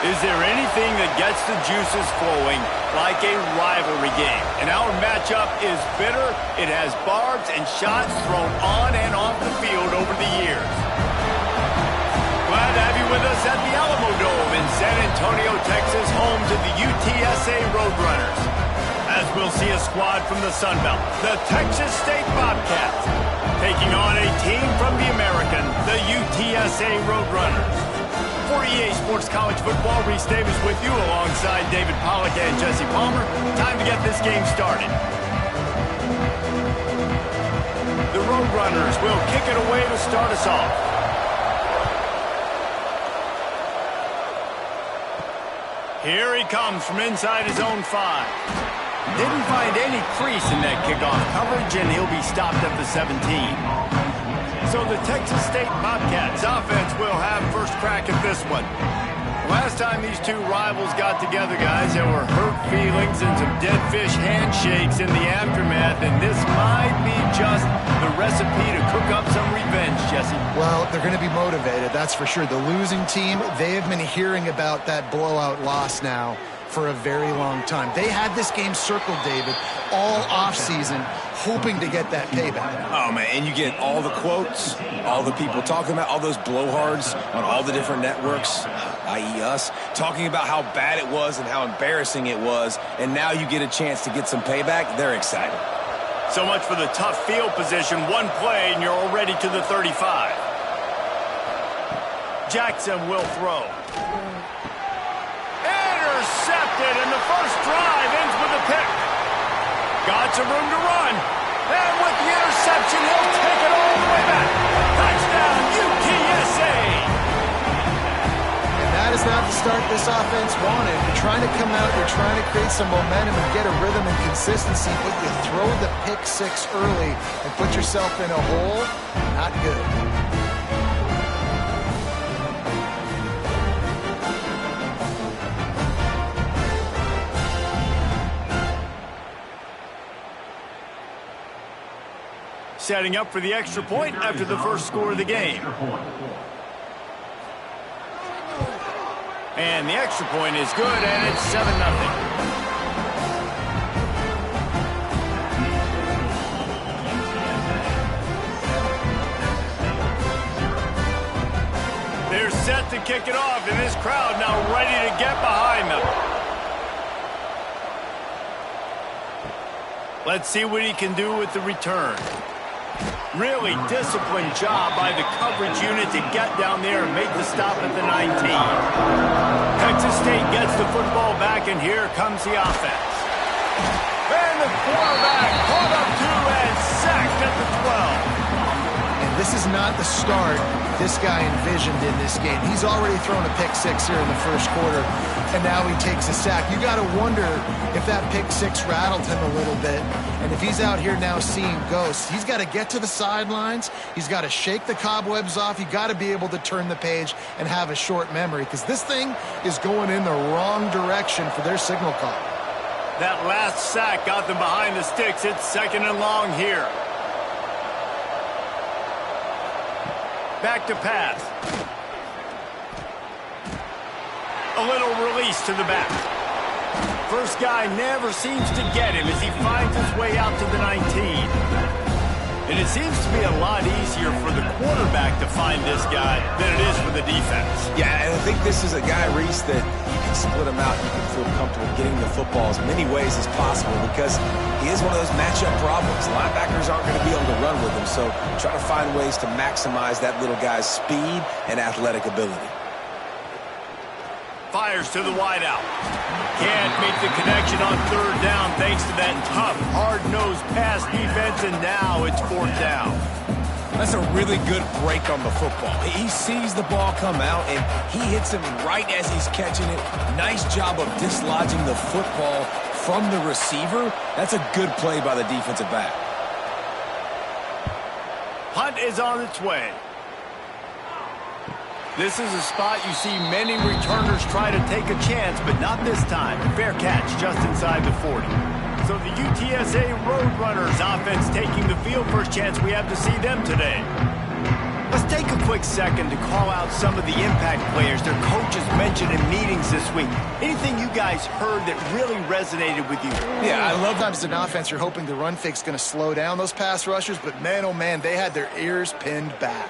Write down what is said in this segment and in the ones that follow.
Is there anything that gets the juices flowing like a rivalry game? And our matchup is bitter. It has barbs and shots thrown on and off the field over the years. Glad to have you with us at the Alamo Dome in San Antonio, Texas, home to the UTSA Roadrunners. As we'll see a squad from the Sun Belt, the Texas State Bobcats, taking on a team from the American, the UTSA Roadrunners. For EA Sports College Football, Reese Davis with you alongside David Pollack and Jesse Palmer. Time to get this game started. The Roadrunners will kick it away to start us off. Here he comes from inside his own 5. Didn't find any crease in that kickoff coverage, and he'll be stopped at the 17. So the Texas State Bobcats offense will have first crack at this one. Last time these two rivals got together, guys, there were hurt feelings and some dead fish handshakes in the aftermath, and this might be just the recipe to cook up some revenge, Jesse. Well, they're going to be motivated, that's for sure. The losing team, they have been hearing about that blowout loss now for a very long time. They had this game circled, David, all offseason, hoping to get that payback. Oh, man, and you get all the quotes, all the people talking about, all those blowhards on all the different networks, i.e. us, talking about how bad it was and how embarrassing it was, and now you get a chance to get some payback. They're excited. So much for the tough field position. One play, and you're already to the 35. Jackson will throw. Intercepted, and the first drive ends with a pick. Got some room to run. And with the interception, he'll take it all the way back. Touchdown, UTSA! And that is not the start this offense wanted. You're trying to come out, you're trying to create some momentum and get a rhythm and consistency, but you throw the pick 6 early and put yourself in a hole. Not good. Setting up for the extra point after the first score of the game. And the extra point is good, and it's 7-0. They're set to kick it off, and this crowd now ready to get behind them. Let's see what he can do with the return. Really disciplined job by the coverage unit to get down there and make the stop at the 19. Texas State gets the football back, and here comes the offense. And the quarterback caught up to and sacked at the 12. And this is not the start this guy envisioned in this game. He's already thrown a pick 6 here in the first quarter, and now he takes a sack. You got to wonder if that pick 6 rattled him a little bit. And if he's out here now seeing ghosts, he's got to get to the sidelines. He's got to shake the cobwebs off. You got to be able to turn the page and have a short memory, because this thing is going in the wrong direction for their signal call. That last sack got them behind the sticks. It's 2nd and long here. Back to pass. A little release to the back. First guy never seems to get him as he finds his way out to the 19. And it seems to be a lot easier for the quarterback to find this guy than it is for the defense. Yeah, and I think this is a guy, Reese, that you can split him out. You can feel comfortable getting the football as many ways as possible because he is one of those matchup problems. Linebackers aren't going to be able to run with him, so try to find ways to maximize that little guy's speed and athletic ability. Fires to the wideout. Can't make the connection on 3rd down thanks to that tough, hard-nosed pass defense, and now it's 4th down. That's a really good break on the football. He sees the ball come out, and he hits him right as he's catching it. Nice job of dislodging the football from the receiver. That's a good play by the defensive back. Punt is on its way. This is a spot you see many returners try to take a chance, but not this time. Fair catch just inside the 40. So the UTSA Roadrunners offense taking the field. First chance we have to see them today. Let's take a quick second to call out some of the impact players their coaches mentioned in meetings this week. Anything you guys heard that really resonated with you? Yeah, I love that as an offense you're hoping the run fake's going to slow down those pass rushers, but man, oh man, they had their ears pinned back.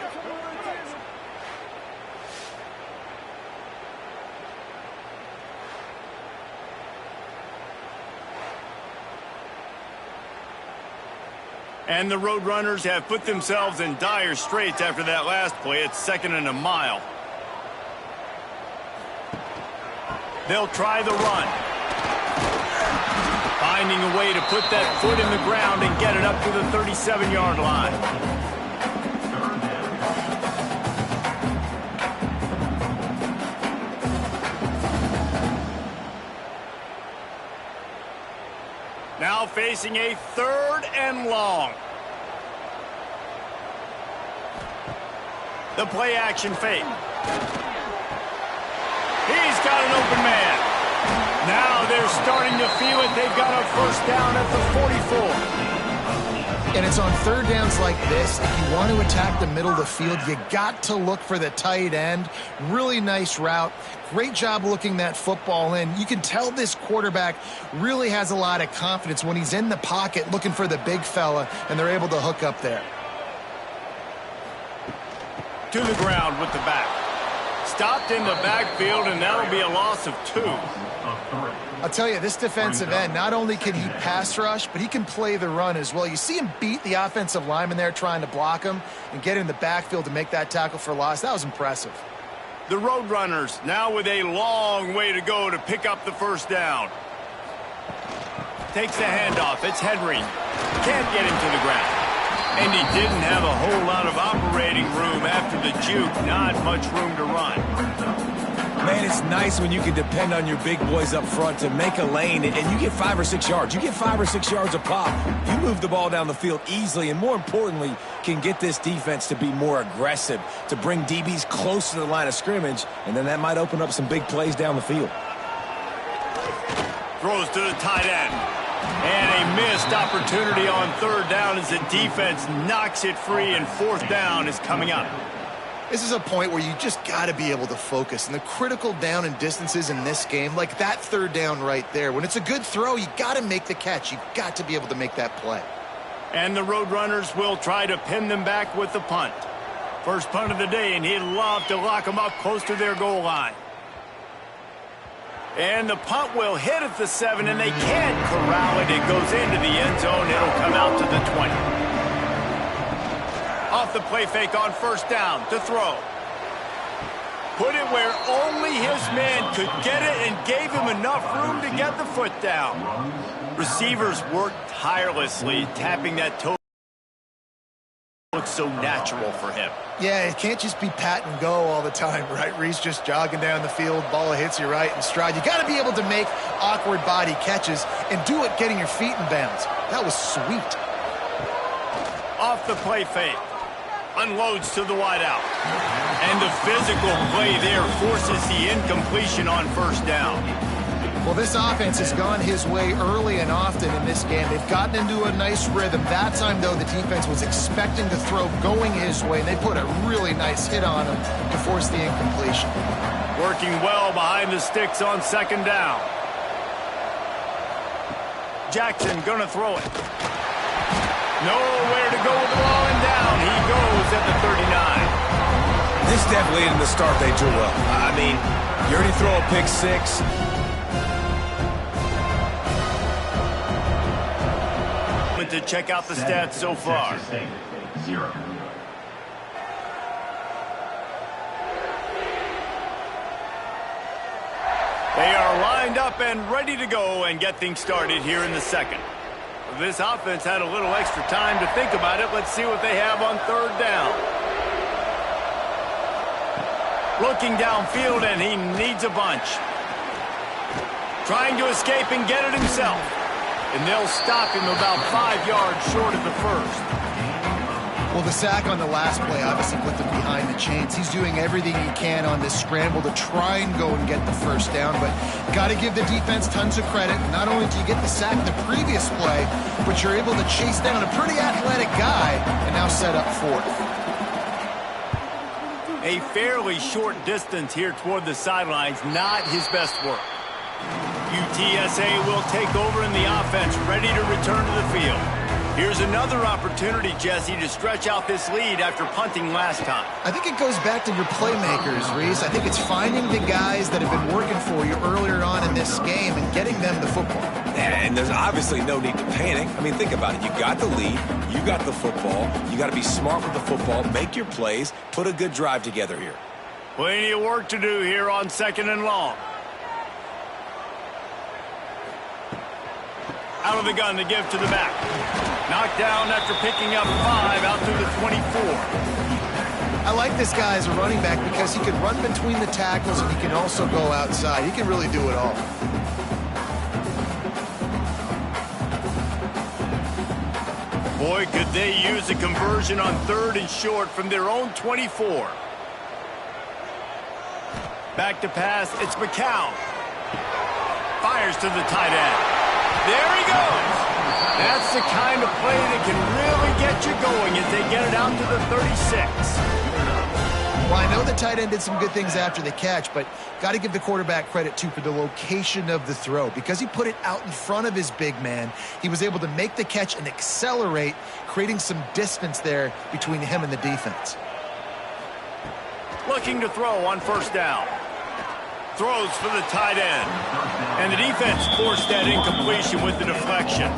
And the Roadrunners have put themselves in dire straits after that last play. It's 2nd and a mile. They'll try the run. Finding a way to put that foot in the ground and get it up to the 37-yard line. Now facing a 3rd and long. The play action fake. He's got an open man. Now they're starting to feel it. They've got a first down at the 44. And it's on 3rd downs like this. If you want to attack the middle of the field, you got to look for the tight end. Really nice route. Great job looking that football in. You can tell this quarterback really has a lot of confidence when he's in the pocket looking for the big fella, and they're able to hook up there. To the ground with the back. Stopped in the backfield, and that'll be a loss of 2. I'll tell you, this defensive end, not only can he pass rush, but he can play the run as well. You see him beat the offensive lineman there trying to block him and get in the backfield to make that tackle for loss. That was impressive. The Roadrunners now with a long way to go to pick up the first down. Takes the handoff. It's Henry. Can't get him to the ground. And he didn't have a whole lot of operating room after the juke. Not much room to run. Man, it's nice when you can depend on your big boys up front to make a lane, and you get 5 or 6 yards. You get 5 or 6 yards a pop. You move the ball down the field easily, and more importantly, can get this defense to be more aggressive, to bring DBs close to the line of scrimmage, and then that might open up some big plays down the field. Throws to the tight end. And a missed opportunity on 3rd down as the defense knocks it free, and 4th down is coming up. This is a point where you just got to be able to focus. And the critical down and distances in this game, like that 3rd down right there, when it's a good throw, you got to make the catch. You got to be able to make that play. And the Roadrunners will try to pin them back with the punt. First punt of the day, and he'd love to lock them up close to their goal line. And the punt will hit at the 7, and they can't corral it. It goes into the end zone. It'll come out to the 20. Off the play fake on 1st down to throw. Put it where only his man could get it and gave him enough room to get the foot down. Receivers worked tirelessly, tapping that toe. Looks so natural for him. Yeah, it can't just be pat and go all the time, right? Reese just jogging down the field, ball hits you right in stride. You got to be able to make awkward body catches and do it getting your feet in bounds. That was sweet. Off the play fake. Unloads to the wideout. And the physical play there forces the incompletion on 1st down. Well, this offense has gone his way early and often in this game. They've gotten into a nice rhythm. That time, though, the defense was expecting to throw going his way. They put a really nice hit on him to force the incompletion. Working well behind the sticks on 2nd down. Jackson gonna throw it. Nowhere to go with the ball, and down he goes at the 39. This definitely isn't the start they drew up. I mean, you already throw a pick 6. To check out the stats so far. 0. They are lined up and ready to go and get things started here in the 2nd. This offense had a little extra time to think about it. Let's see what they have on 3rd down. Looking downfield, and he needs a bunch. Trying to escape and get it himself. And they'll stop him about 5 yards short of the 1st. Well, the sack on the last play obviously put them behind the chains. He's doing everything he can on this scramble to try and go and get the 1st down, but got to give the defense tons of credit. Not only do you get the sack in the previous play, but you're able to chase down a pretty athletic guy and now set up 4th. A fairly short distance here toward the sidelines, not his best work. UTSA will take over in the offense, ready to return to the field. Here's another opportunity, Jesse, to stretch out this lead after punting last time. I think it goes back to your playmakers, Reese. I think it's finding the guys that have been working for you earlier on in this game and getting them the football. And there's obviously no need to panic. I mean, think about it. You got the lead. You got the football. You got to be smart with the football, make your plays, put a good drive together here. Plenty of work to do here on 2nd and long. Out of the gun to give to the back. Knocked down after picking up 5 out through the 24. I like this guy as a running back because he can run between the tackles and he can also go outside. He can really do it all. Boy, could they use a conversion on 3rd and short from their own 24. Back to pass, it's McCown. Fires to the tight end. There he goes. That's the kind of play that can really get you going as they get it out to the 36. Well, I know the tight end did some good things after the catch, but got to give the quarterback credit, too, for the location of the throw. Because he put it out in front of his big man, he was able to make the catch and accelerate, creating some distance there between him and the defense. Looking to throw on 1st down. Throws for the tight end. And the defense forced that incompletion with the deflection.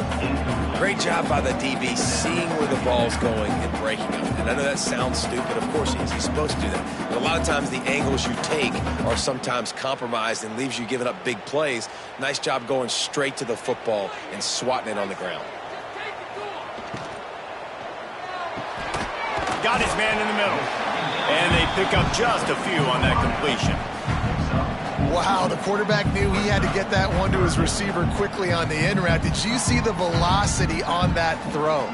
Great job by the DB seeing where the ball's going and breaking them. And I know that sounds stupid. Of course he is. He's supposed to do that. But a lot of times the angles you take are sometimes compromised and leaves you giving up big plays. Nice job going straight to the football and swatting it on the ground. Got his man in the middle. And they pick up just a few on that completion. Wow, the quarterback knew he had to get that one to his receiver quickly on the in route. Did you see the velocity on that throw?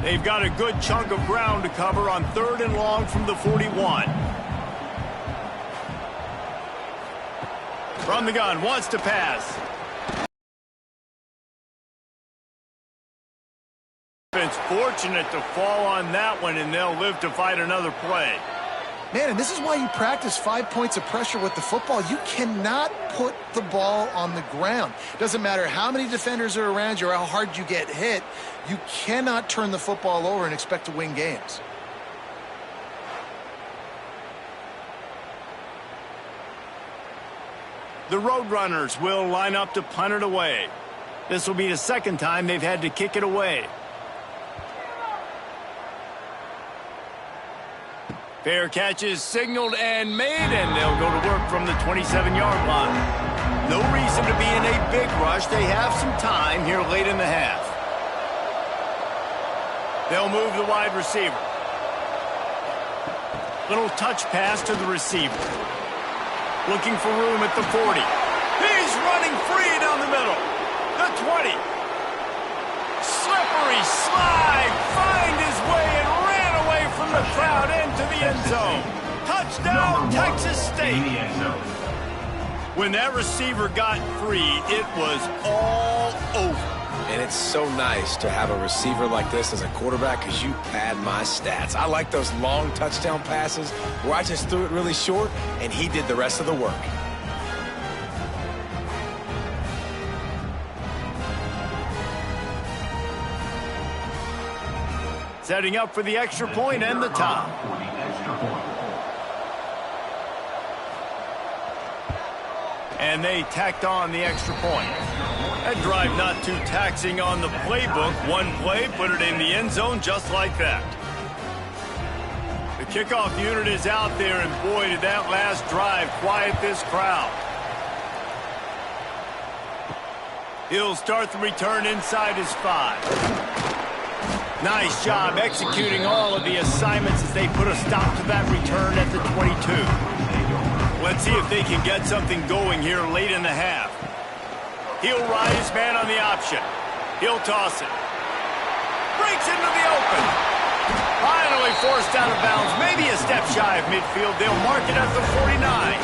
They've got a good chunk of ground to cover on 3rd and long from the 41. From the gun, wants to pass. It's fortunate to fall on that one, and they'll live to fight another play. Man, and this is why you practice 5 points of pressure with the football. You cannot put the ball on the ground. Doesn't matter how many defenders are around you or how hard you get hit. You cannot turn the football over and expect to win games. The Roadrunners will line up to punt it away. This will be the 2nd time they've had to kick it away. Fair catch is signaled and made, and they'll go to work from the 27-yard line. No reason to be in a big rush. They have some time here late in the half. They'll move the wide receiver. Little touch pass to the receiver. Looking for room at the 40. He's running free down the middle. The 20. Slippery slide. Find his way and ran away from the crowd into the end zone. Touchdown, Texas State. When that receiver got free, it was all over. And it's so nice to have a receiver like this as a quarterback because you pad my stats. I like those long touchdown passes where I just threw it really short and he did the rest of the work. Setting up for the extra point and the top. And they tacked on the extra point. That drive not too taxing on the playbook. One play, put it in the end zone just like that. The kickoff unit is out there, and boy, did that last drive quiet this crowd. He'll start the return inside his 5. Nice job executing all of the assignments as they put a stop to that return at the 22. Let's see if they can get something going here late in the half. He'll ride his man on the option. He'll toss it. Breaks into the open. Finally forced out of bounds. Maybe a step shy of midfield. They'll mark it at the 49.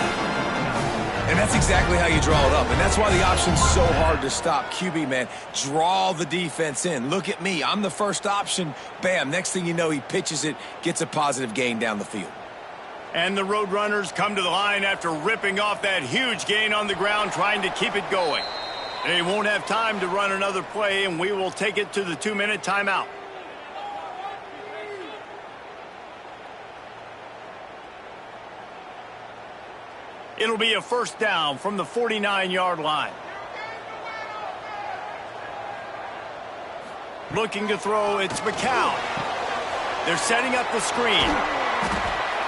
And that's exactly how you draw it up. And that's why the option's so hard to stop. QB, man, draw the defense in. Look at me. I'm the first option. Bam. Next thing you know, he pitches it, gets a positive gain down the field. And the Roadrunners come to the line after ripping off that huge gain on the ground, trying to keep it going. They won't have time to run another play, and we will take it to the 2-minute timeout. It'll be a first down from the 49-yard line. Looking to throw, it's McCown. They're setting up the screen.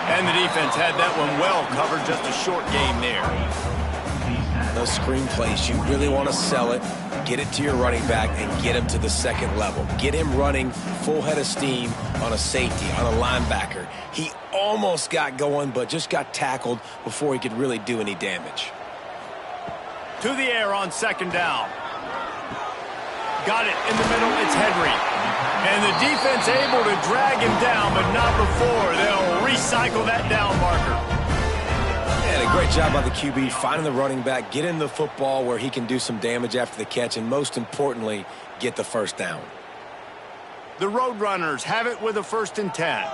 And the defense had that one well covered, just a short gain there. Those screen plays, you really want to sell it, get it to your running back, and get him to the second level. Get him running full head of steam on a safety, on a linebacker. He almost got going, but just got tackled before he could really do any damage. To the air on second down. Got it in the middle, it's Henry. And the defense able to drag him down, but not before. They'll recycle that down marker. Yeah, a great job by the QB, finding the running back, get in the football where he can do some damage after the catch, and most importantly, get the first down. The Roadrunners have it with a 1st and 10.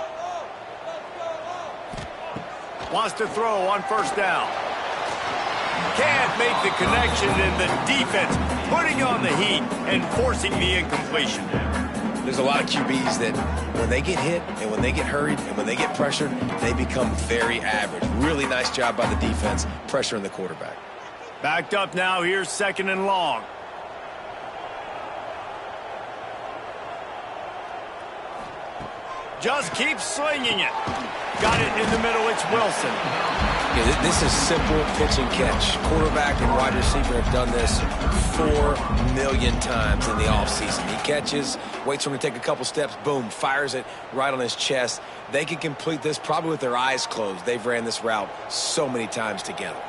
Wants to throw on first down. Can't make the connection, and the defense putting on the heat and forcing the incompletion. There's a lot of QBs that when they get hit and when they get hurried and when they get pressured, they become very average. Really nice job by the defense, pressuring the quarterback. Backed up now, here's 2nd and long. Just keep slinging it. Got it in the middle, it's Wilson. Yeah, this is simple pitch and catch. Quarterback and wide receiver have done this 4 million times in the offseason. He catches, waits for him to take a couple steps, boom, fires it right on his chest. They can complete this probably with their eyes closed. They've ran this route so many times together.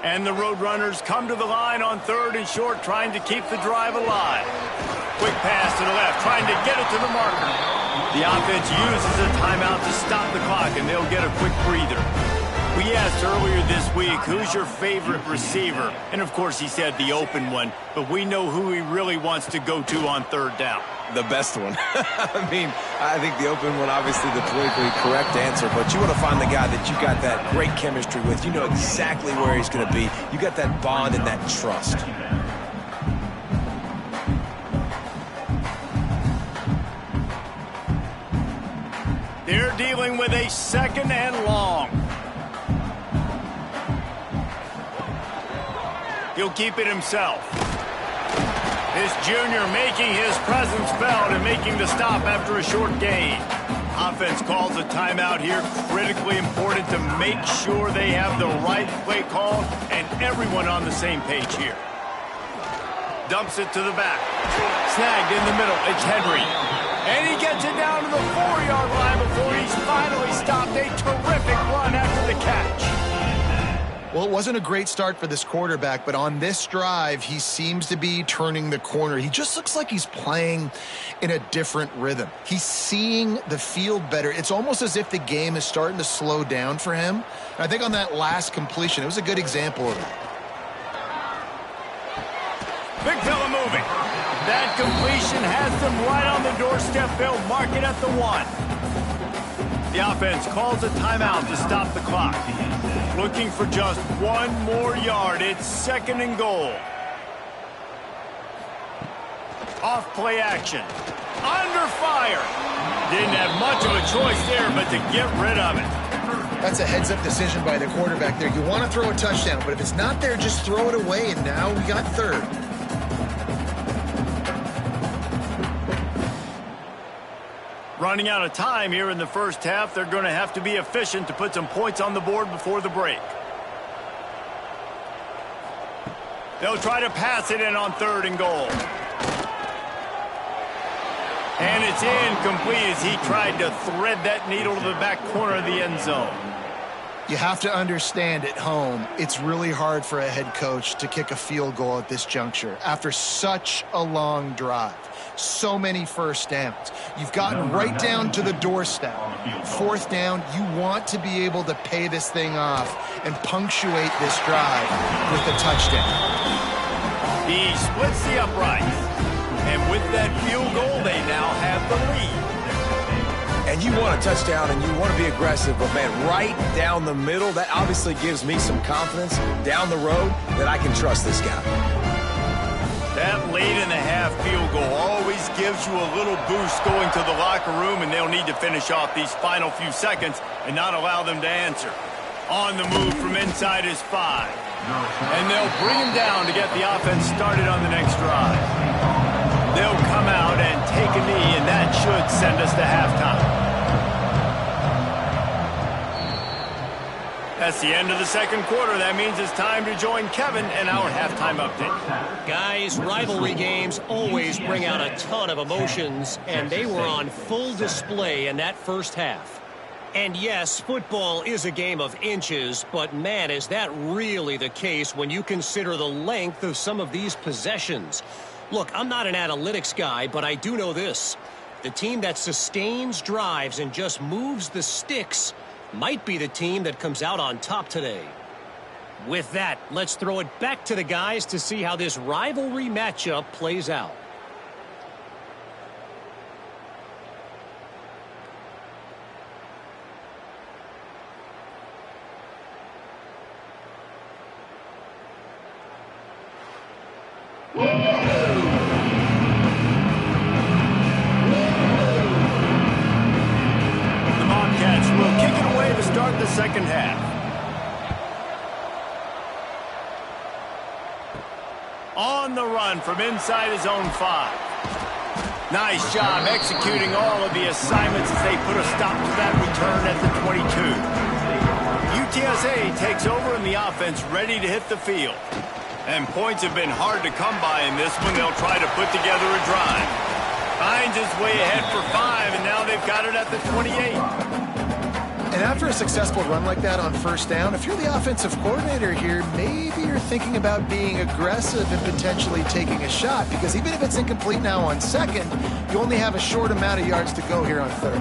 And the Roadrunners come to the line on 3rd and short, trying to keep the drive alive. Quick pass to the left, trying to get it to the marker. The offense uses a timeout to stop the clock, and they'll get a quick breather. We asked earlier this week, who's your favorite receiver? And, of course, he said the open one, but we know who he really wants to go to on 3rd down. The best one. I mean, I think the open one, obviously the politically correct answer, but you want to find the guy that you got that great chemistry with. You know exactly where he's going to be. You got that bond and that trust. They're dealing with a 2nd and long. He'll keep it himself. This junior making his presence felt and making the stop after a short gain. Offense calls a timeout here. Critically important to make sure they have the right play call and everyone on the same page here. Dumps it to the back. Snagged in the middle. It's Henry. And he gets it down to the 4-yard line before he's finally stopped. A terrific run after the catch. Well, it wasn't a great start for this quarterback, but on this drive, he seems to be turning the corner. He just looks like he's playing in a different rhythm. He's seeing the field better. It's almost as if the game is starting to slow down for him. And I think on that last completion, it was a good example of it. Big fella moving. That completion has them right on the doorstep. They'll mark it at the 1. The offense calls a timeout to stop the clock. Looking for just 1 more yard. It's 2nd and goal. Off play action. Under fire. Didn't have much of a choice there, but to get rid of it. That's a heads-up decision by the quarterback there. You want to throw a touchdown, but if it's not there, just throw it away, and now we got 3rd. Running out of time here in the first half. They're going to have to be efficient to put some points on the board before the break. They'll try to pass it in on 3rd and goal. And it's incomplete as he tried to thread that needle to the back corner of the end zone. You have to understand at home, it's really hard for a head coach to kick a field goal at this juncture after such a long drive. So many first downs. You've gotten right down to the doorstep. Fourth down, you want to be able to pay this thing off and punctuate this drive with a touchdown. He splits the uprights. And with that field goal, they now have the lead. And you want a touchdown and you want to be aggressive, but man, right down the middle, that obviously gives me some confidence down the road that I can trust this guy. That late-in-the-half field goal always gives you a little boost going to the locker room, and they'll need to finish off these final few seconds and not allow them to answer. On the move from inside is 5. And they'll bring him down to get the offense started on the next drive. They'll come out and take a knee, and that should send us to halftime. That's the end of the second quarter. That means it's time to join Kevin and our halftime update. Guys, rivalry games always bring out a ton of emotions, and they were on full display in that first half. And yes, football is a game of inches, but man, is that really the case when you consider the length of some of these possessions. Look, I'm not an analytics guy, but I do know this. The team that sustains drives and just moves the sticks might be the team that comes out on top today. With that, let's throw it back to the guys to see how this rivalry matchup plays out. The Bobcats will kick it away to start the second half. On the run from inside his own 5. Nice job executing all of the assignments as they put a stop to that return at the 22. UTSA takes over in the offense, ready to hit the field. And points have been hard to come by in this one. They'll try to put together a drive. Finds his way ahead for 5, and now they've got it at the 28. And after a successful run like that on first down, if you're the offensive coordinator here, maybe you're thinking about being aggressive and potentially taking a shot, because even if it's incomplete now on second, you only have a short amount of yards to go here on third.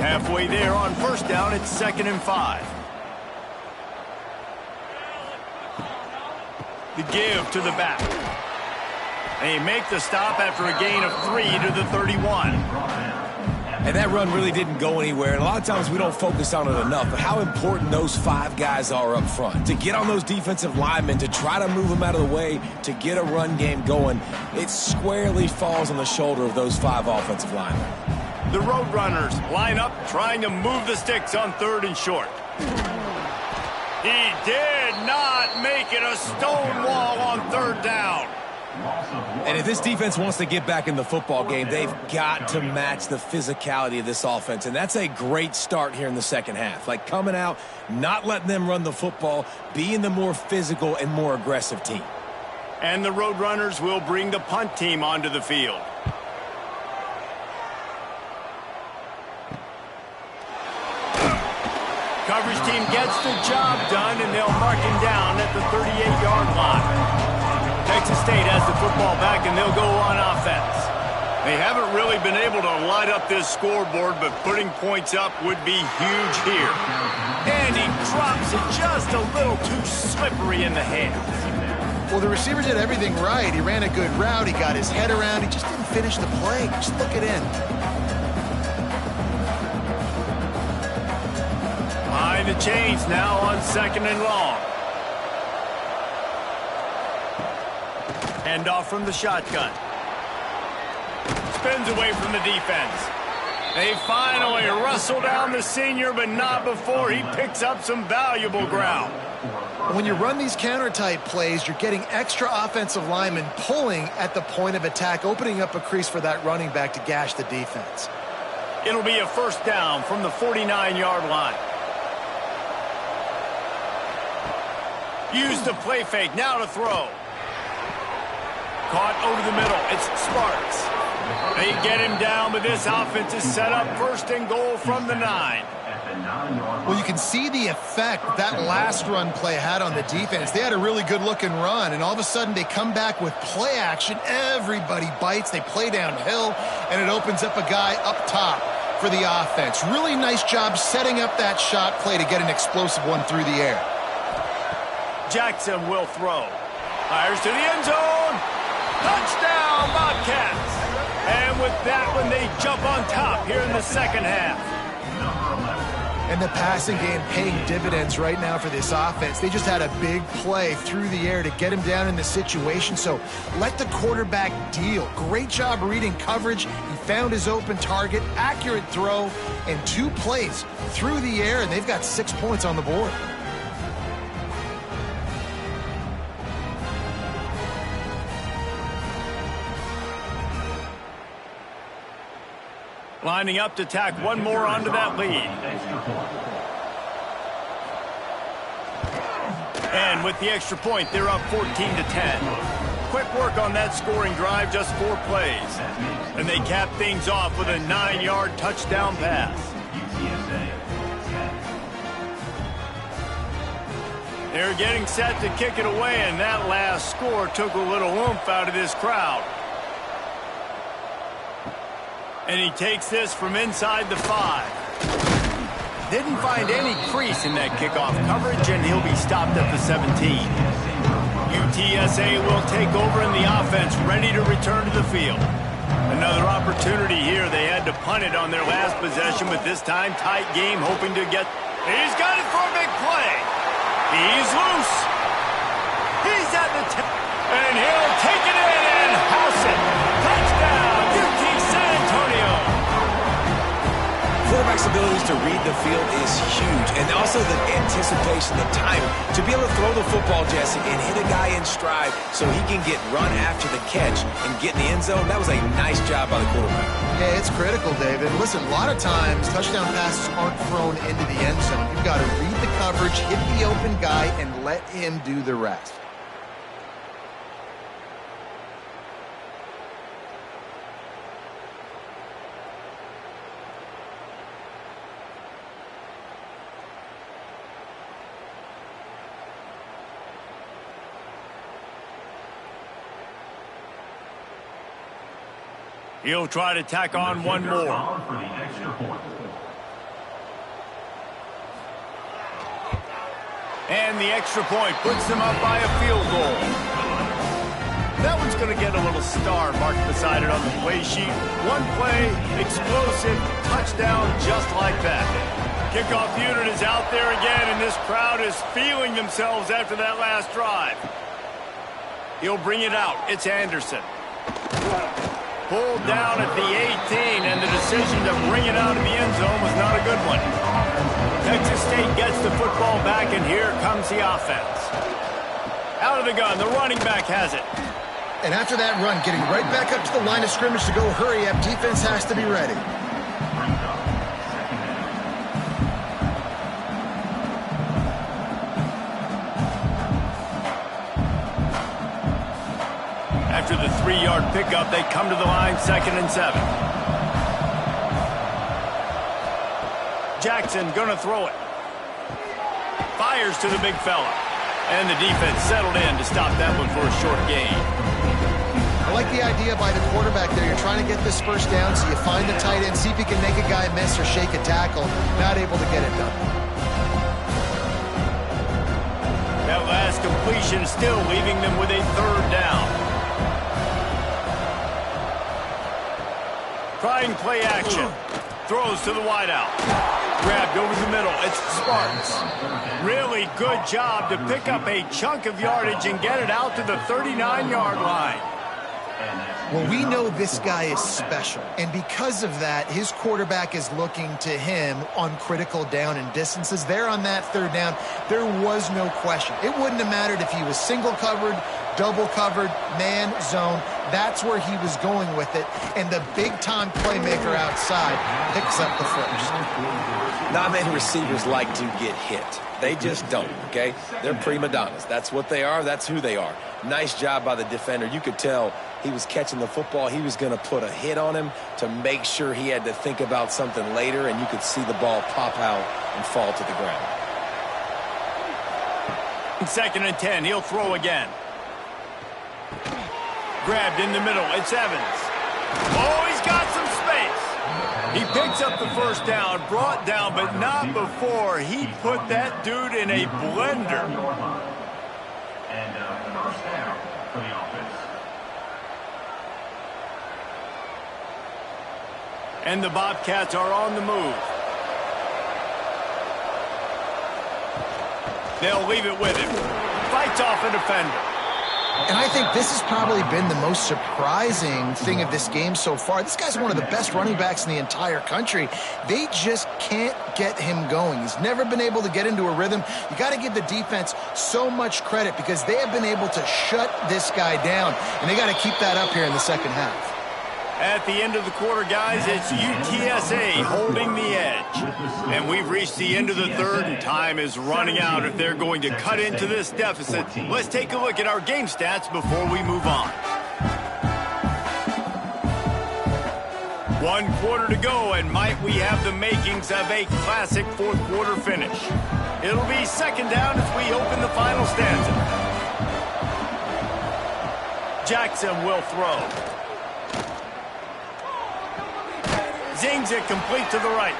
Halfway there on first down, it's 2nd and 5. The give to the back. They make the stop after a gain of 3 to the 31. And that run really didn't go anywhere. And a lot of times we don't focus on it enough, but how important those 5 guys are up front. To get on those defensive linemen, to try to move them out of the way, to get a run game going, it squarely falls on the shoulder of those 5 offensive linemen. The Roadrunners line up, trying to move the sticks on 3rd and short. He did not make it a stone wall on 3rd down. And if this defense wants to get back in the football game, they've got to match the physicality of this offense. And that's a great start here in the second half. Like coming out, not letting them run the football, being the more physical and more aggressive team. And the Roadrunners will bring the punt team onto the field. Coverage team gets the job done, and they'll mark him down at the 38-yard line. Texas State has the football back, and they'll go on offense. They haven't really been able to light up this scoreboard, but putting points up would be huge here. And he drops it just a little too slippery in the hands. Well, the receiver did everything right. He ran a good route. He got his head around. He just didn't finish the play. Just look it in. Behind the chains now on 2nd and long. Handoff from the shotgun. Spins away from the defense. They finally wrestle down the senior, but not before he picks up some valuable ground. When you run these counter-type plays, you're getting extra offensive linemen pulling at the point of attack, opening up a crease for that running back to gash the defense. It'll be a first down from the 49-yard line. Use the play fake, now to throw. Caught over the middle, it's Sparks. They get him down, but this offense is set up 1st and goal from the 9. Well, you can see the effect that last run play had on the defense. They had a really good-looking run, and all of a sudden they come back with play action. Everybody bites. They play downhill, and it opens up a guy up top for the offense. Really nice job setting up that shot play to get an explosive one through the air. Jackson will throw. Fires to the end zone. Touchdown, Bobcats. And with that one, they jump on top here in the second half. And the passing game paying dividends right now for this offense. They just had a big play through the air to get him down in the situation. So let the quarterback deal. Great job reading coverage. He found his open target, accurate throw, and 2 plays through the air, and they've got 6 points on the board. Lining up to tack one more onto that lead. And with the extra point, they're up 14-10. Quick work on that scoring drive, just 4 plays. And they cap things off with a 9-yard touchdown pass. They're getting set to kick it away, and that last score took a little oomph out of this crowd. And he takes this from inside the 5. Didn't find any crease in that kickoff coverage, and he'll be stopped at the 17. UTSA will take over in the offense, ready to return to the field. Another opportunity here. They had to punt it on their last possession, but this time tight game, hoping to get... He's got it for a big play. He's loose. He's at the 10. And he'll take it in and house it. Touchdown, UT San Antonio. Quarterback's abilities to read the field is huge, and also the anticipation, the timing, to be able to throw the football, Jesse, and hit a guy in stride so he can get run after the catch and get in the end zone. That was a nice job by the quarterback. Yeah, it's critical, David. Listen, a lot of times touchdown passes aren't thrown into the end zone. You've got to read the coverage, hit the open guy, and let him do the rest. He'll try to tack on one more. And the extra point puts them up by a field goal. That one's going to get a little star marked beside it on the play sheet. One play, explosive, touchdown, just like that. Kickoff unit is out there again, and this crowd is feeling themselves after that last drive. He'll bring it out. It's Anderson. Pulled down at the 18, and the decision to bring it out of the end zone was not a good one. Texas State gets the football back, and here comes the offense. Out of the gun, the running back has it. And after that run, getting right back up to the line of scrimmage to go hurry up, defense has to be ready. After the 3-yard pickup, they come to the line, 2nd and 7. Jackson gonna throw it. Fires to the big fella. And the defense settled in to stop that one for a short gain. I like the idea by the quarterback there. You're trying to get this first down, so you find the tight end, see if you can make a guy miss or shake a tackle. Not able to get it done. That last completion still leaving them with a 3rd down. Trying play action. Throws to the wideout. Grabbed over the middle. It's Sparks. Really good job to pick up a chunk of yardage and get it out to the 39-yard line. Well, we know this guy is special, and because of that, his quarterback is looking to him on critical down and distances. There on that 3rd down, there was no question. It wouldn't have mattered if he was single covered, double covered, man, zone. That's where he was going with it, and the big-time playmaker outside picks up the first. Not many receivers like to get hit. They just don't, okay? They're prima donnas. That's what they are. That's who they are. Nice job by the defender. You could tell he was catching the football. He was going to put a hit on him to make sure he had to think about something later, and you could see the ball pop out and fall to the ground. 2nd and 10. He'll throw again. Grabbed in the middle. It's Evans. Oh, he's got some space. He picks up the first down, brought down, but not before he put that dude in a blender. And the first down for the offense. And the Bobcats are on the move. They'll leave it with him. Fights off a defender. And I think this has probably been the most surprising thing of this game so far. This guy's one of the best running backs in the entire country. They just can't get him going. He's never been able to get into a rhythm. You got to give the defense so much credit because they have been able to shut this guy down. And they got to keep that up here in the second half. At the end of the quarter, guys, it's UTSA holding the edge. And we've reached the end of the third, and time is running out if they're going to cut into this deficit. Let's take a look at our game stats before we move on. 1 quarter to go, and might we have the makings of a classic fourth quarter finish. It'll be 2nd down as we open the final stanza. Jackson will throw. Zings it complete to the right.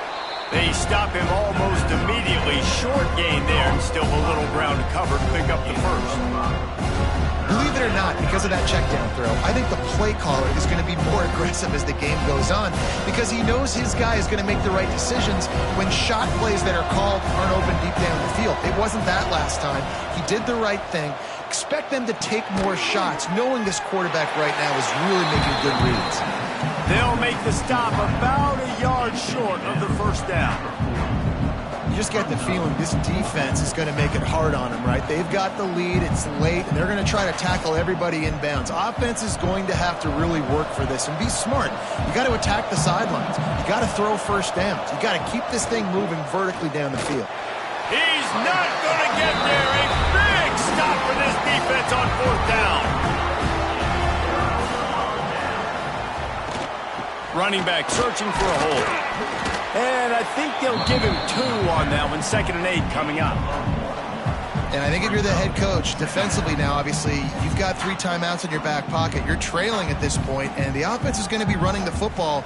They stop him almost immediately. Short gain there, and still a little ground to cover to pick up the first. Believe it or not, because of that check down throw, I think the play caller is going to be more aggressive as the game goes on because he knows his guy is going to make the right decisions when shot plays that are called aren't open deep down the field. It wasn't that last time. He did the right thing. Expect them to take more shots, knowing this quarterback right now is really making good reads. They'll make the stop about a yard short of the first down. You just get the feeling this defense is going to make it hard on them, right? They've got the lead, it's late, and they're going to try to tackle everybody inbounds. Offense is going to have to really work for this and be smart. You got to attack the sidelines. You got to throw first downs. You got to keep this thing moving vertically down the field. He's not going to get there. A big stop for this defense on 4th down. Running back searching for a hole. And I think they'll give him 2 on that one. 2nd and 8 coming up. And I think if you're the head coach, defensively now, obviously, you've got 3 timeouts in your back pocket. You're trailing at this point, and the offense is going to be running the football,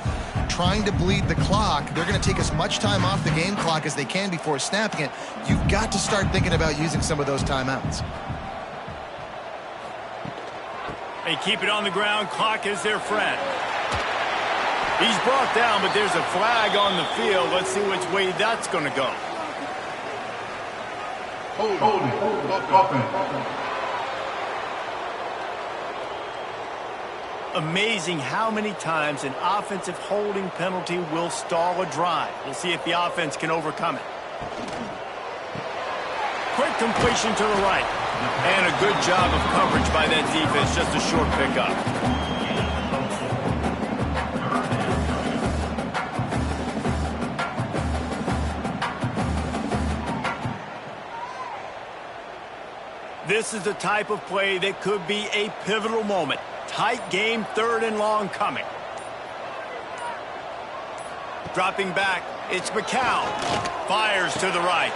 trying to bleed the clock. They're going to take as much time off the game clock as they can before snapping it. You've got to start thinking about using some of those timeouts. They keep it on the ground. Clock is their friend. He's brought down, but there's a flag on the field. Let's see which way that's going to go. Amazing how many times an offensive holding penalty will stall a drive. We'll see if the offense can overcome it. Quick completion to the right. And a good job of coverage by that defense. Just a short pickup. This is the type of play that could be a pivotal moment. Tight game, 3rd and long coming. Dropping back, it's McCown. Fires to the right.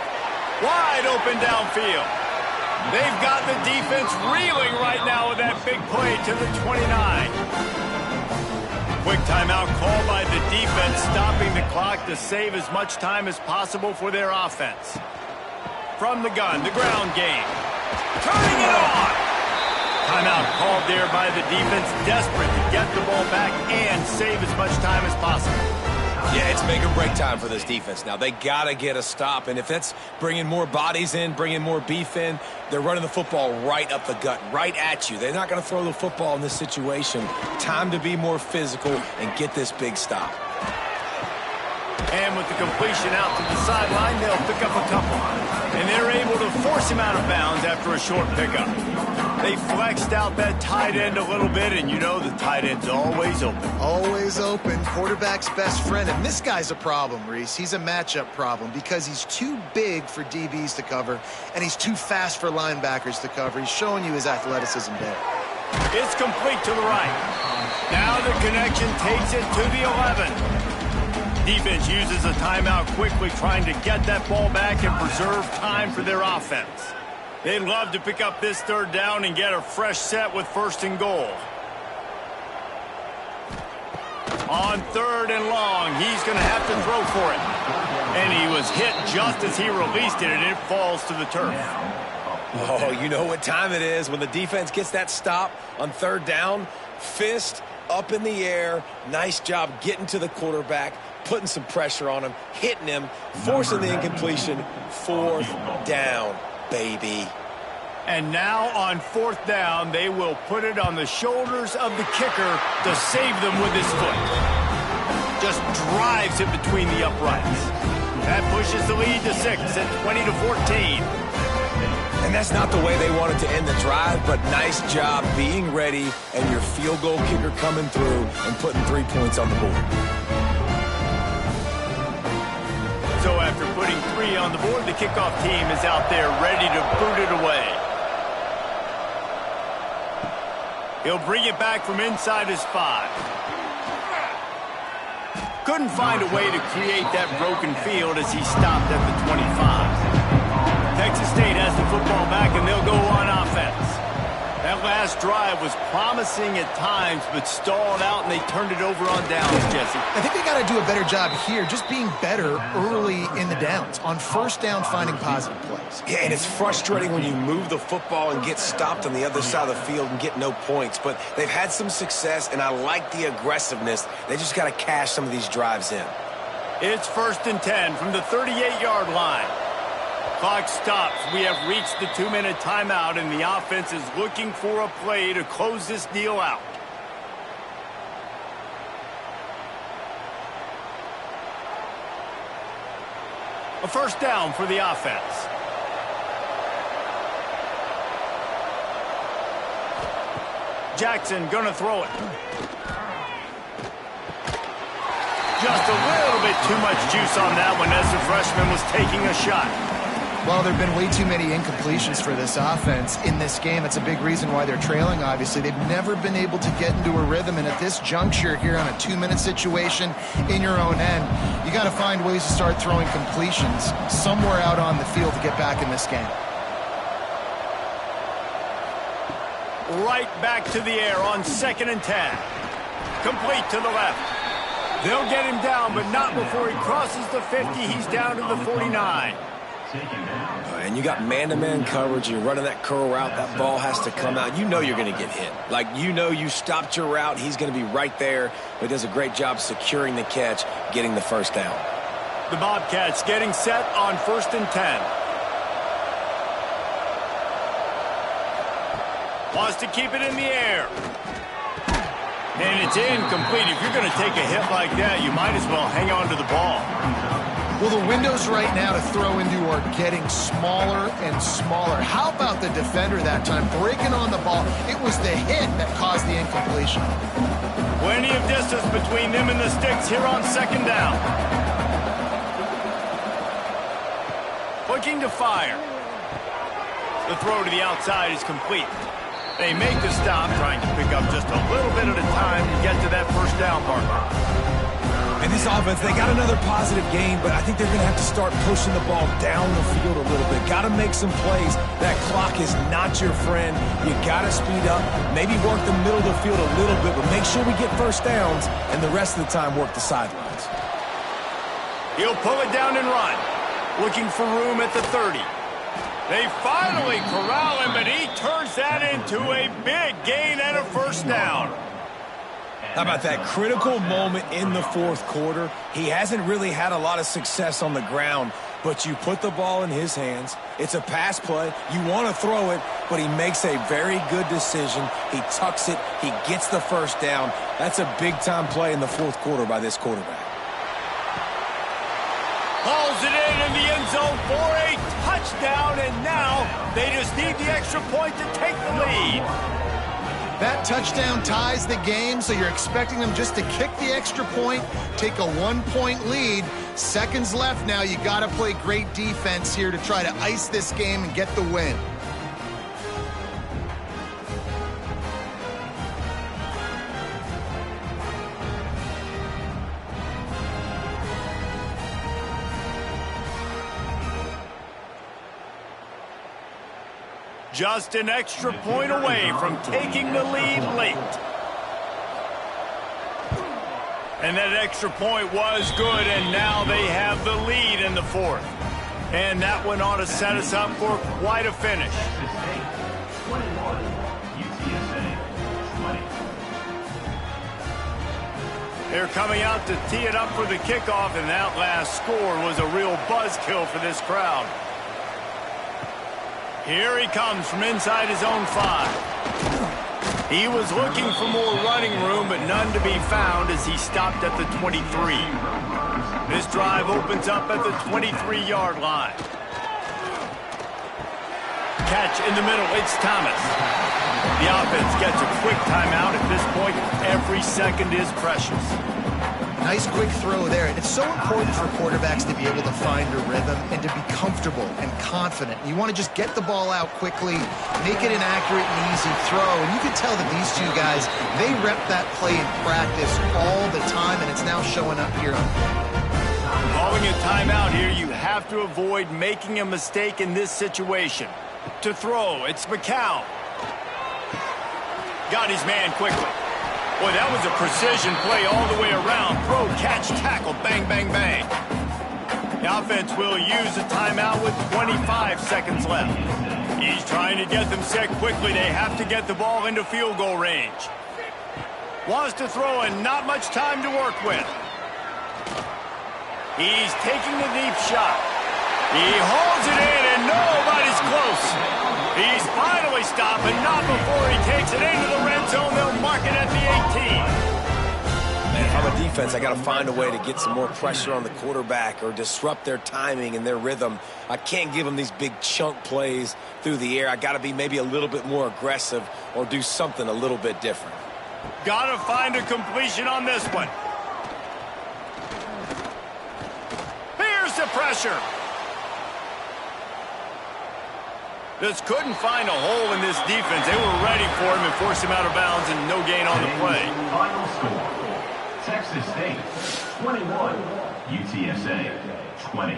Wide open downfield. They've got the defense reeling right now with that big play to the 29. Quick timeout call by the defense, stopping the clock to save as much time as possible for their offense. From the gun, the ground game. Turning it on. Timeout called there by the defense, desperate to get the ball back and save as much time as possible. Yeah, it's make or break time for this defense now. They got to get a stop, and if that's bringing more bodies in, bringing more beef in, they're running the football right up the gut, right at you. They're not going to throw the football in this situation. Time to be more physical and get this big stop. And with the completion out to the sideline, they'll pick up a couple. And they're able to force him out of bounds after a short pickup. They flexed out that tight end a little bit, and you know the tight end's always open. Always open, quarterback's best friend. And this guy's a problem, Reese. He's a matchup problem because he's too big for DBs to cover, and he's too fast for linebackers to cover. He's showing you his athleticism there. It's complete to the right. Now the connection takes it to the 11. Defense uses a timeout quickly, trying to get that ball back and preserve time for their offense. They'd love to pick up this third down and get a fresh set with 1st and goal. On 3rd and long, he's going to have to throw for it. And he was hit just as he released it, and it falls to the turf. Oh, you know what time it is when the defense gets that stop on 3rd down. Fist up in the air. Nice job getting to the quarterback, putting some pressure on him, hitting him, forcing the incompletion. 4th down, baby. And now on 4th down, they will put it on the shoulders of the kicker to save them with his foot. Just drives it between the uprights. That pushes the lead to 6 at 20-14. And that's not the way they wanted to end the drive, but nice job being ready and your field goal kicker coming through and putting 3 points on the board. So after putting 3 on the board, the kickoff team is out there ready to boot it away. He'll bring it back from inside his 5. Couldn't find a way to create that broken field as he stopped at the 25. Texas State has the football back, and they'll go on offense. That last drive was promising at times, but stalled out, and they turned it over on downs, Jesse. I think they got to do a better job here, just being better early in the downs. On 1st down, finding positive plays. Yeah, and it's frustrating when you move the football and get stopped on the other side of the field and get no points. But they've had some success, and I like the aggressiveness. They just got to cash some of these drives in. It's 1st and 10 from the 38-yard line. Clock stops. We have reached the 2-minute timeout, and the offense is looking for a play to close this deal out. A 1st down for the offense. Jackson gonna throw it. Just a little bit too much juice on that one as the freshman was taking a shot. Well, there have been way too many incompletions for this offense in this game. It's a big reason why they're trailing, obviously. They've never been able to get into a rhythm, and at this juncture here on a 2-minute situation in your own end, you got to find ways to start throwing completions somewhere out on the field to get back in this game. Right back to the air on 2nd and 10. Complete to the left. They'll get him down, but not before he crosses the 50. He's down to the 49. And you got man-to-man coverage. You're running that curl route. That ball has to come out. You know you're going to get hit. Like, you know you stopped your route. He's going to be right there. But he does a great job securing the catch, getting the 1st down. The Bobcats getting set on 1st and 10. Wants to keep it in the air. And it's incomplete. If you're going to take a hit like that, you might as well hang on to the ball. Well, the windows right now to throw into are getting smaller and smaller. How about the defender that time breaking on the ball? It was the hit that caused the incompletion. Plenty of distance between them and the sticks here on 2nd down. Looking to fire. The throw to the outside is complete. They make the stop, trying to pick up just a little bit at a time to get to that 1st down marker. And this offense, they got another positive game, but I think they're going to have to start pushing the ball down the field a little bit. Got to make some plays. That clock is not your friend. You got to speed up, maybe work the middle of the field a little bit, but make sure we get 1st downs, and the rest of the time work the sidelines. He'll pull it down and run, looking for room at the 30. They finally corral him, but he turns that into a big gain and a 1st down. How about that critical moment in the 4th quarter? He hasn't really had a lot of success on the ground, but you put the ball in his hands. It's a pass play. You want to throw it, but he makes a very good decision. He tucks it. He gets the 1st down. That's a big-time play in the 4th quarter by this quarterback. Hauls it in the end zone for a touchdown. touchdown, and now they just need the extra point to take the lead. That touchdown ties the game, so you're expecting them just to kick the extra point, take a 1-point lead. Seconds left now. You got to play great defense here to try to ice this game and get the win. Just an extra point away from taking the lead late. And that extra point was good, and now they have the lead in the fourth. And that one ought to set us up for quite a finish. Texas State, 21. UTSA, 20. They're coming out to tee it up for the kickoff, and that last score was a real buzzkill for this crowd. Here he comes from inside his own 5. He was looking for more running room, but none to be found as he stopped at the 23. This drive opens up at the 23-yard line. Catch in the middle, it's Thomas. The offense gets a quick timeout. At this point, every second is precious. Nice quick throw there. And it's so important for quarterbacks to be able to find a rhythm and to be comfortable and confident. You want to just get the ball out quickly, make it an accurate and easy throw. And you can tell that these two guys, they rep that play in practice all the time, and it's now showing up here. Calling a timeout here, you have to avoid making a mistake in this situation. To throw, it's McCown. Got his man quickly. Boy, that was a precision play all the way around. Throw, catch, tackle, bang, bang, bang. The offense will use a timeout with 25 seconds left. He's trying to get them set quickly. They have to get the ball into field goal range. Wants to throw and not much time to work with. He's taking the deep shot. He hauls it in and nobody's close. He's finally stopped, but not before he takes it into the red zone. They'll mark it at the 18. And if I'm a defense, I got to find a way to get some more pressure on the quarterback or disrupt their timing and their rhythm. I can't give them these big chunk plays through the air. I got to be maybe a little bit more aggressive or do something a little bit different. Got to find a completion on this one. Here's the pressure. Just couldn't find a hole in this defense. They were ready for him and forced him out of bounds, and no gain on the play. Final score, Texas State, 21. UTSA, 20.